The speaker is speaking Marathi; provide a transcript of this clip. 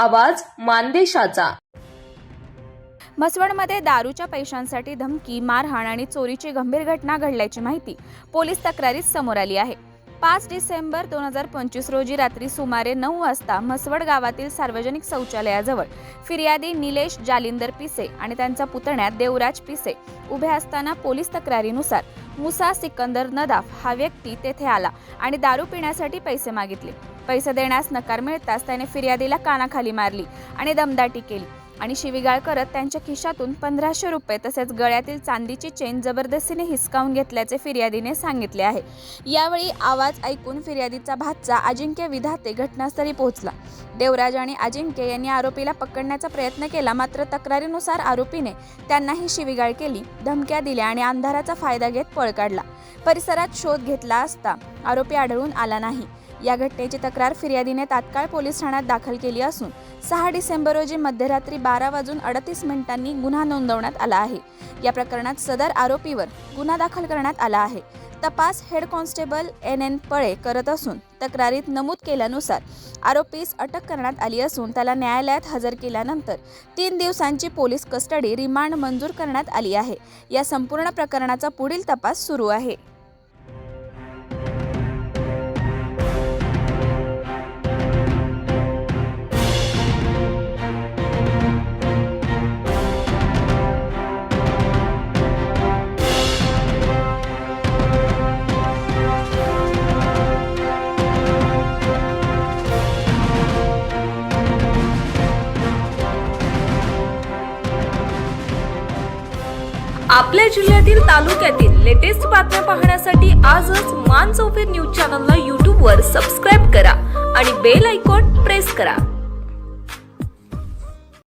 आवाज मानदेशाचा। म्हसवडमध्ये दारूच्या पैशांसाठी धमकी, मारहाण आणि चोरीची गंभीर घटना घडल्याची माहिती पोलीस तक्रारीत समोर आली आहे। 5 डिसेंबर 2025 रोजी रात्री सुमारे 9 वाजता म्हसवड गावातील सार्वजनिक शौचालयाजवळ फिर्यादी निलेश जालिंदर पिसे आणि त्यांचा पुतण्या देवराज पिसे उभे असताना पोलीस तक्रारीनुसार मुसा सिकंदर नदाफ हा व्यक्ती तेथे आला आणि दारू पिण्यासाठी पैसे मागितले। पैसे देण्यास नकार मिळताच त्याने फिर्यादीला कानाखाली मारली आणि दमदाटी केली आणि शिवीगाळ करत त्यांच्या खिशातून 1500 रुपये तसेच गळ्यातील चांदीची चेन जबरदस्तीने हिसकावून घेतल्याचे फिर्यादीने सांगितले आहे। यावेळी आवाज ऐकून फिर्यादीचा भाचा अजिंक्य विधाते घटनास्थळी पोहोचला। देवराज आणि अजिंक्य यांनी आरोपीला पकडण्याचा प्रयत्न केला, मात्र तक्रारीनुसार आरोपीने त्यांनाही शिवीगाळ केली, धमक्या दिल्या आणि अंधाराचा फायदा घेत पळ काढला। परिसरात शोध घेतला असता आरोपी आढळून आला नाही। या घटनेची तक्रार फिर्यादीने तात्काळ पोलीस ठाण्यात दाखल केली असून 6 डिसेंबर रोजी मध्यरात्री 12:38 गुन्हा नोंदवण्यात आला आहे। या प्रकरणात सदर आरोपीवर गुन्हा दाखल करण्यात आला आहे। तपास हेड कॉन्स्टेबल NN पळे करत असून तक्रारीत नमूद केल्यानुसार आरोपीस अटक करण्यात आली असून त्याला न्यायालयात हजर केल्यानंतर 3 दिवसांची पोलीस कस्टडी रिमांड मंजूर करण्यात आली आहे। या संपूर्ण प्रकरणाचा पुढील तपास सुरू आहे। आपल्या जिल्ह्यातील तालुक्यातील लेटेस्ट बातम्या पाहण्यासाठी आजच मान चौफेर न्यूज चॅनलला YouTube वर सबस्क्राइब करा आणि बेल आयकॉन प्रेस करा।